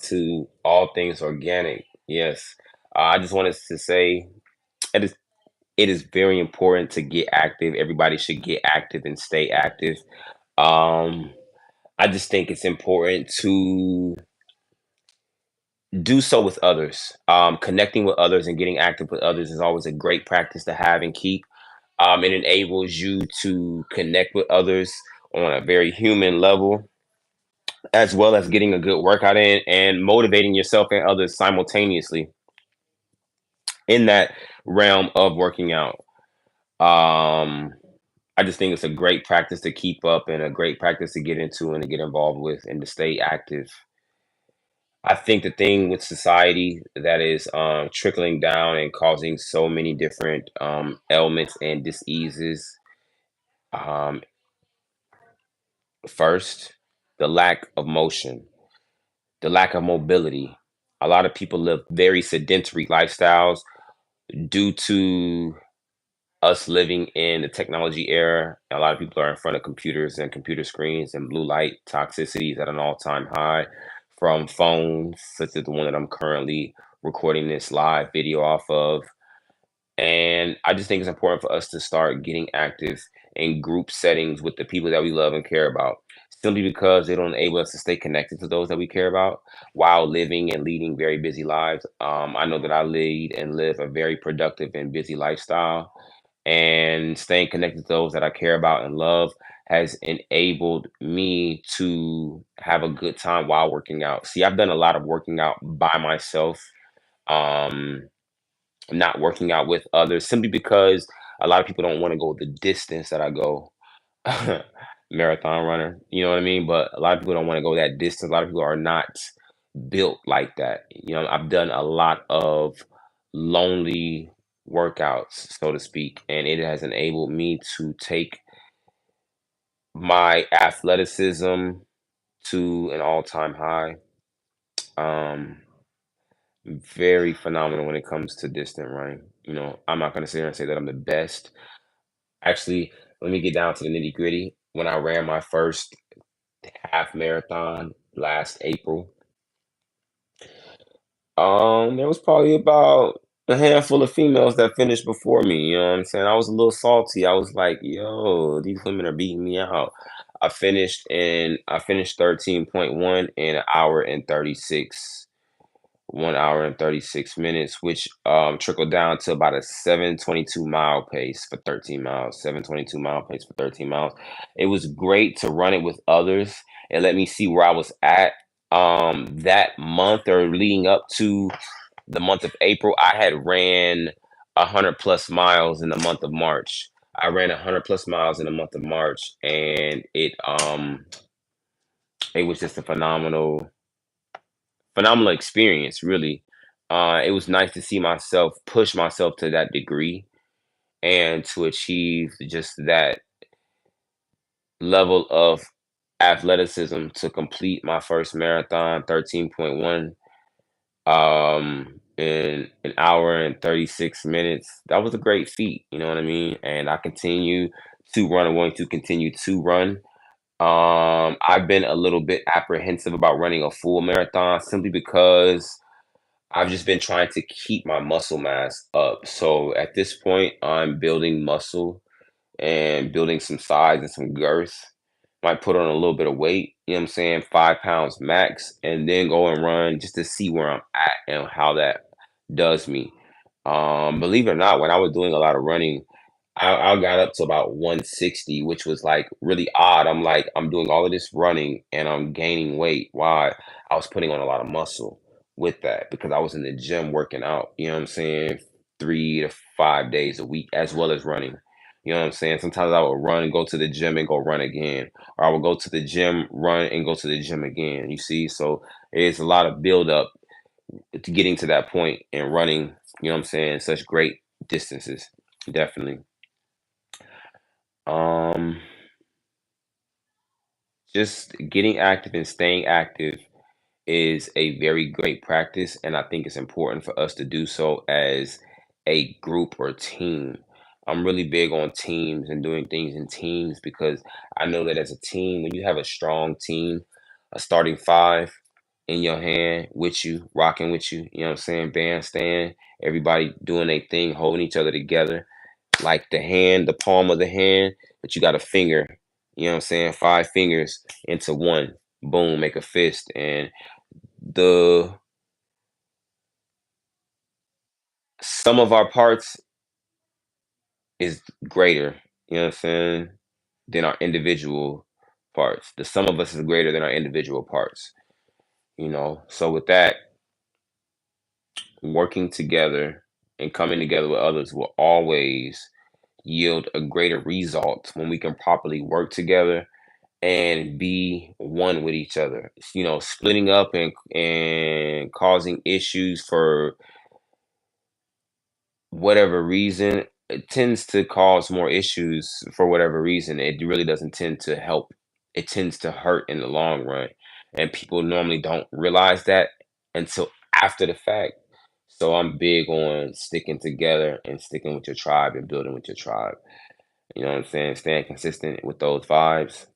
to all things organic. Yes. I just wanted to say it is it is very important to get active. Everybody should get active and stay active. Um, I just think it's important to do so with others. Connecting with others and getting active with others is always a great practice to have and keep. It enables you to connect with others on a very human level, as well as getting a good workout in and motivating yourself and others simultaneously in that realm of working out. Um, I just think it's a great practice to keep up and a great practice to get into and to get involved with and to stay active. I think the thing with society that is trickling down and causing so many different ailments and diseases, um, first, the lack of motion, the lack of mobility. A lot of people live very sedentary lifestyles due to us living in the technology era. A lot of people are in front of computers and computer screens, and blue light toxicity is at an all-time high from phones such as the one that I'm currently recording this live video off of. And I just think it's important for us to start getting active in group settings with the people that we love and care about, simply because they don't enable us to stay connected to those that we care about while living and leading very busy lives. I know that I lead and live a very productive and busy lifestyle, and staying connected to those that I care about and love has enabled me to have a good time while working out. See, I've done a lot of working out by myself. Um, Not working out with others simply because a lot of people don't want to go the distance that I go. Marathon runner, you know what I mean? But a lot of people don't want to go that distance. A lot of people are not built like that. I've done a lot of lonely workouts, so to speak, and it has enabled me to take my athleticism to an all-time high. Um, Very phenomenal when it comes to distant running. I'm not going to sit here and say that I'm the best. Actually, let me get down to the nitty gritty. When I ran my first half marathon last April, there was probably about a handful of females that finished before me. You know what I'm saying? I was a little salty. I was like, yo, these women are beating me out. I finished 13.1 in an hour and 36 1 hour and 36 minutes, which trickled down to about a 722 mile pace for 13 miles. 722 mile pace for 13 miles. It was great to run it with others and let me see where I was at that month or leading up to the month of April. I had ran 100 plus miles in the month of March. I ran 100 plus miles in the month of March, and it was just a phenomenal experience, really. It was nice to see myself push myself to that degree and to achieve just that level of athleticism to complete my first marathon, 13.1 in an hour and 36 minutes. That was a great feat, you know what I mean? And I continue to run. I'm going to continue to run. I've been a little bit apprehensive about running a full marathon simply because I've just been trying to keep my muscle mass up. So at this point, I'm building muscle and building some size and some girth. Might put on a little bit of weight, you know what I'm saying? 5 pounds max, and then go and run just to see where I'm at and how that does me. Believe it or not, when I was doing a lot of running, I got up to about 160, which was like really odd. I'm like, I'm doing all of this running and I'm gaining weight. Why? I was putting on a lot of muscle with that because I was in the gym working out, you know what I'm saying? 3 to 5 days a week, as well as running. You know what I'm saying? Sometimes I would run, go to the gym, and go run again. Or I would go to the gym, run, and go to the gym again. You see? So it's a lot of build up to getting to that point and running, you know what I'm saying, such great distances. Definitely. Um, just getting active and staying active is a very great practice, and I think it's important for us to do so as a group or team. I'm really big on teams and doing things in teams because I know that as a team, when you have a strong team, a starting five, in your hand with you, rocking with you. You know what I'm saying? Bandstand, everybody doing their thing, holding each other together, like the hand, the palm of the hand, but you got a finger. You know what I'm saying? Five fingers into one. Boom, make a fist, and the sum of our parts is greater. You know what I'm saying? Than our individual parts. The sum of us is greater than our individual parts. So with that, working together and coming together with others will always yield a greater result when we can properly work together and be one with each other. Splitting up and causing issues for whatever reason, it tends to cause more issues for whatever reason. It really doesn't tend to help. It tends to hurt in the long run. And people normally don't realize that until after the fact. So I'm big on sticking together and sticking with your tribe and building with your tribe. You know what I'm saying? Staying consistent with those vibes.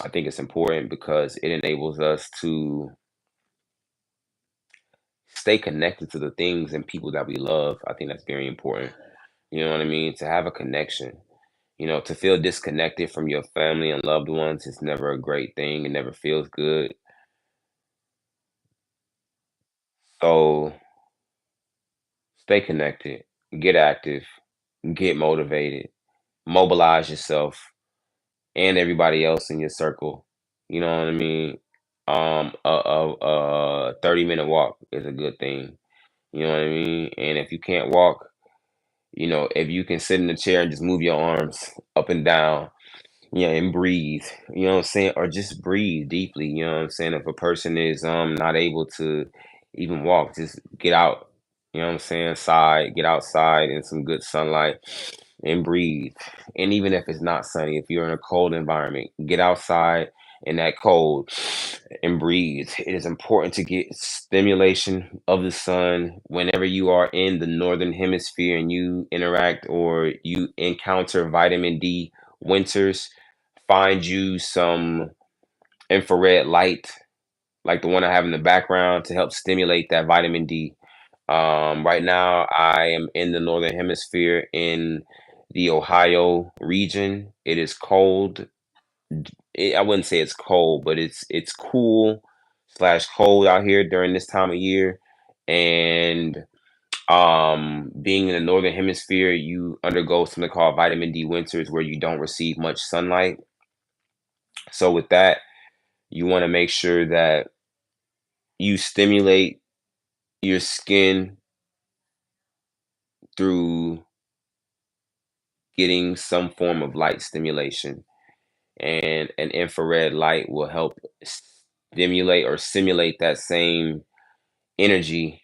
I think it's important because it enables us to stay connected to the things and people that we love. I think that's very important. You know what I mean? To have a connection. To feel disconnected from your family and loved ones is never a great thing. It never feels good. So stay connected, get active, get motivated, mobilize yourself and everybody else in your circle. You know what I mean? A 30-minute walk is a good thing. You know what I mean? And if you can't walk, if you can sit in the chair and just move your arms up and down, yeah, and breathe. You know what I'm saying? Or just breathe deeply. You know what I'm saying? If a person is not able to even walk, just get out. You know what I'm saying? Get outside in some good sunlight and breathe. And even if it's not sunny, if you're in a cold environment, get outside in that cold and breathe. It is important to get stimulation of the sun whenever you are in the northern hemisphere and you interact or you encounter vitamin D winters. Find you some infrared light like the one I have in the background to help stimulate that vitamin D. Right now, I am in the northern hemisphere in the Ohio region. It is cold. I wouldn't say it's cold, but it's cool slash cold out here during this time of year. And being in the northern hemisphere, you undergo something called vitamin D winters, where you don't receive much sunlight. So with that, you want to make sure that you stimulate your skin through getting some form of light stimulation. And an infrared light will help stimulate or simulate that same energy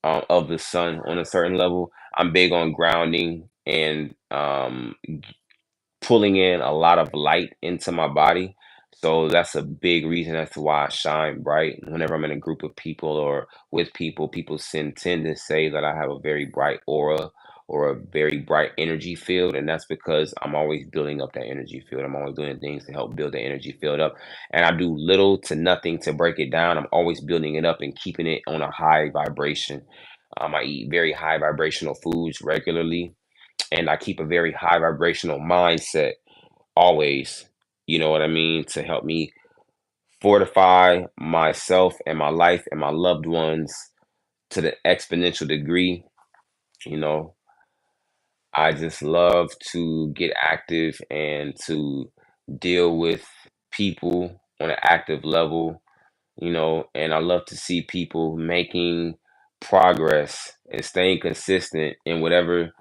of the sun on a certain level. I'm big on grounding and pulling in a lot of light into my body. So that's a big reason as to why I shine bright. Whenever I'm in a group of people or with people, people tend to say that I have a very bright aura or a very bright energy field. And that's because I'm always building up that energy field. I'm always doing things to help build the energy field up. And I do little to nothing to break it down. I'm always building it up and keeping it on a high vibration. I eat very high vibrational foods regularly, and I keep a very high vibrational mindset always, you know what I mean, to help me fortify myself and my life and my loved ones to the exponential degree. You know, I just love to get active and to deal with people on an active level, and I love to see people making progress and staying consistent in whatever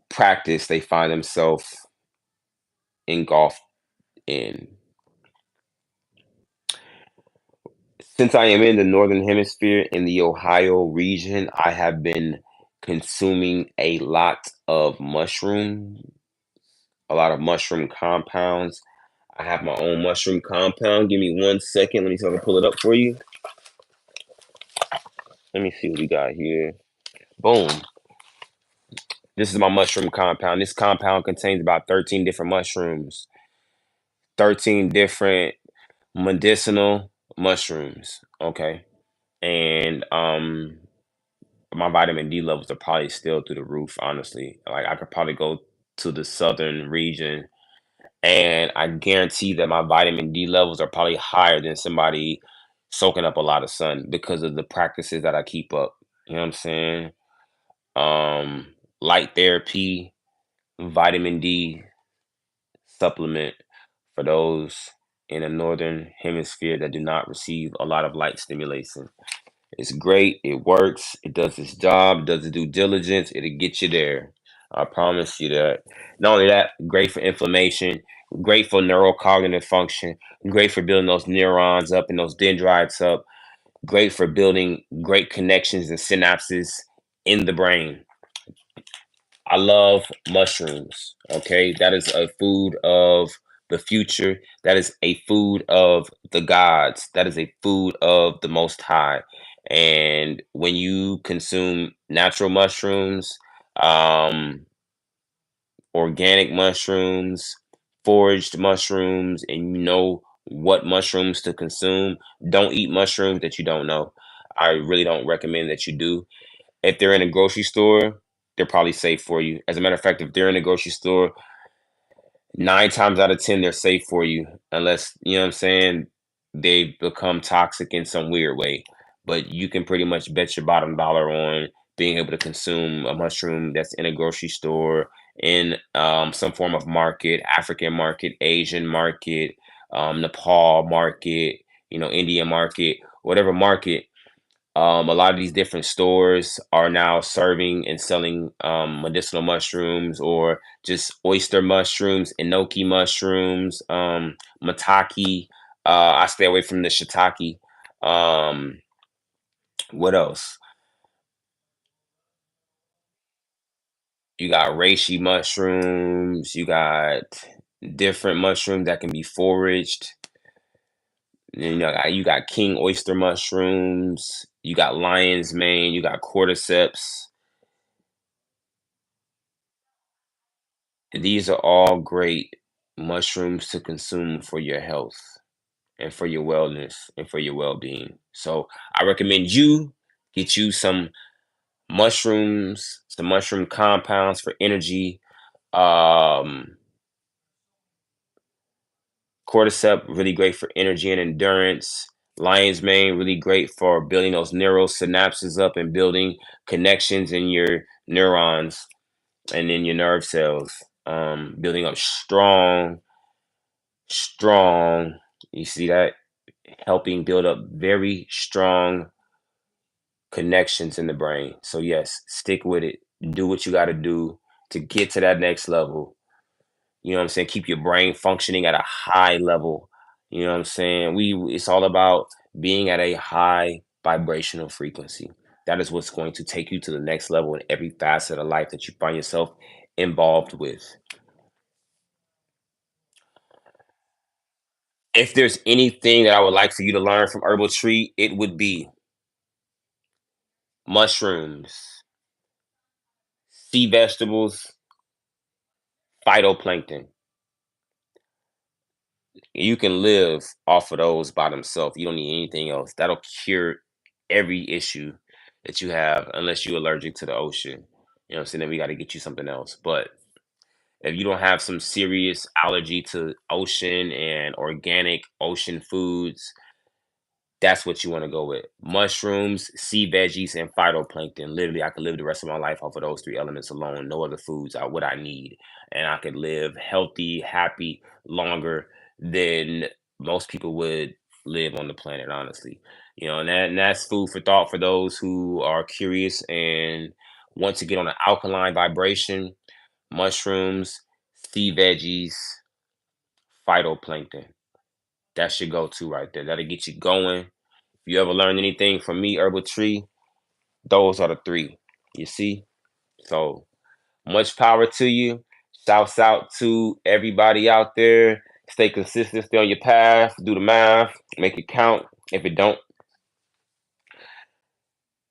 practice they find themselves engulfed in. Since I am in the northern hemisphere in the Ohio region, I have been consuming a lot of mushroom compounds. I have my own mushroom compound. Give me 1 second. Let me see if I can pull it up for you. Let me see what we got here. Boom. This is my mushroom compound. This compound contains about 13 different mushrooms, 13 different medicinal mushrooms, okay? And my vitamin D levels are probably still through the roof, honestly. Like I could probably go to the southern region and I guarantee that my vitamin D levels are probably higher than somebody soaking up a lot of sun because of the practices that I keep up. You know what I'm saying? Um, Light therapy, vitamin D supplement for those in the northern hemisphere that do not receive a lot of light stimulation. It's great. It works. It does its job. Does its due diligence. It'll get you there. I promise you that. Not only that, great for inflammation, great for neurocognitive function, great for building those neurons up and those dendrites up, great for building great connections and synapses in the brain. I love mushrooms. Okay. That is a food of the future. That is a food of the gods. That is a food of the Most High. And when you consume natural mushrooms, um, organic mushrooms, foraged mushrooms, and you know what mushrooms to consume, don't eat mushrooms that you don't know. I really don't recommend that you do. If they're in a grocery store, they're probably safe for you. As a matter of fact, if they're in a grocery store, 9 times out of 10, they're safe for you, unless, you know what I'm saying, they've become toxic in some weird way. But you can pretty much bet your bottom dollar on being able to consume a mushroom that's in a grocery store, in some form of market, African market, Asian market, Nepal market, Indian market, whatever market. A lot of these different stores are now serving and selling medicinal mushrooms or just oyster mushrooms, enoki mushrooms, maitake. I stay away from the shiitake. Um, what else? You got reishi mushrooms. You got different mushrooms that can be foraged. And you got king oyster mushrooms. You got lion's mane. You got cordyceps. These are all great mushrooms to consume for your health and for your wellness and for your well-being. So I recommend you get you some mushrooms, some mushroom compounds for energy. Um, Cordyceps really great for energy and endurance. Lion's mane really great for building those neural synapses up and building connections in your neurons and in your nerve cells. Building up strong. You see that? Helping build up very strong connections in the brain. So yes, stick with it. Do what you got to do to get to that next level. You know what I'm saying? Keep your brain functioning at a high level. You know what I'm saying? It's all about being at a high vibrational frequency. That is what's going to take you to the next level in every facet of life that you find yourself involved with. If there's anything that I would like for you to learn from Herbal Tree, it would be mushrooms, sea vegetables, phytoplankton. You can live off of those by themselves. You don't need anything else. That'll cure every issue that you have, unless you're allergic to the ocean. You know what I'm saying? Then we got to get you something else. But if you don't have some serious allergy to ocean and organic ocean foods, that's what you want to go with. Mushrooms, sea veggies, and phytoplankton. Literally, I could live the rest of my life off of those three elements alone. No other foods are what I need. And I could live healthy, happy longer than most people would live on the planet, honestly. And that's food for thought for those who are curious and want to get on an alkaline vibration. Mushrooms, sea veggies, phytoplankton. That's your go-to right there. That'll get you going. If you ever learn anything from me, Herbal Tree, those are the three. You see? So much power to you. Shouts out to everybody out there. Stay consistent, stay on your path, do the math, make it count. If it don't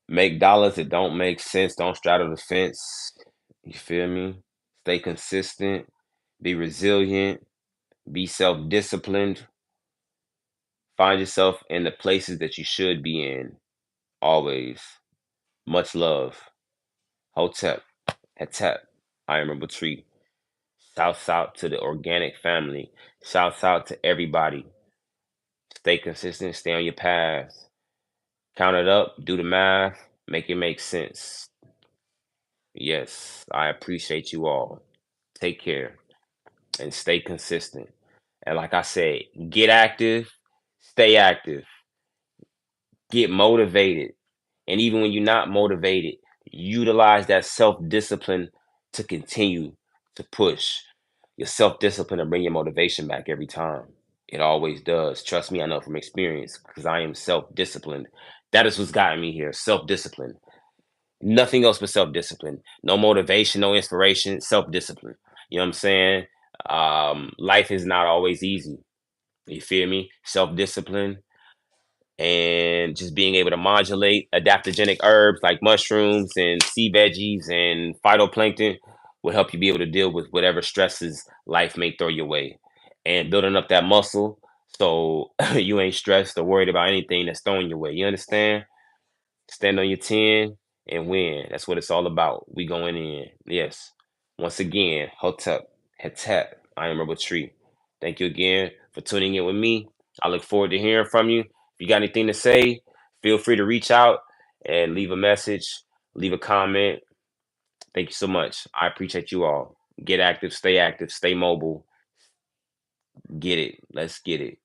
make dollars, it don't make sense. Don't straddle the fence. You feel me? Stay consistent, be resilient, be self-disciplined, Find yourself in the places that you should be in always. Much love. Hotep, Hetep, I am a tree. Shouts out to the organic family. Shouts out to everybody. Stay consistent, stay on your path. Count it up, do the math, make it make sense. Yes, I appreciate you all. Take care and stay consistent. And like I said, get active, stay active, get motivated. And even when you're not motivated, utilize that self discipline to continue to push. Your self discipline to bring your motivation back every time. It always does. Trust me, I know from experience because I am self disciplined. That is what's gotten me here, self discipline. Nothing else but self discipline. No motivation, no inspiration, self discipline. You know what I'm saying? Life is not always easy. You feel me? Self discipline and just being able to modulate adaptogenic herbs like mushrooms and sea veggies and phytoplankton will help you be able to deal with whatever stresses life may throw your way. And building up that muscle so you ain't stressed or worried about anything that's thrown your way. You understand? Stand on your 10 and win. That's what it's all about. We going in. Yes. Once again, Hotep, Hetep, I am Rebel Tree. Thank you again for tuning in with me. I look forward to hearing from you. If you got anything to say, feel free to reach out and leave a message, leave a comment. Thank you so much. I appreciate you all. Get active, stay mobile. Get it. Let's get it.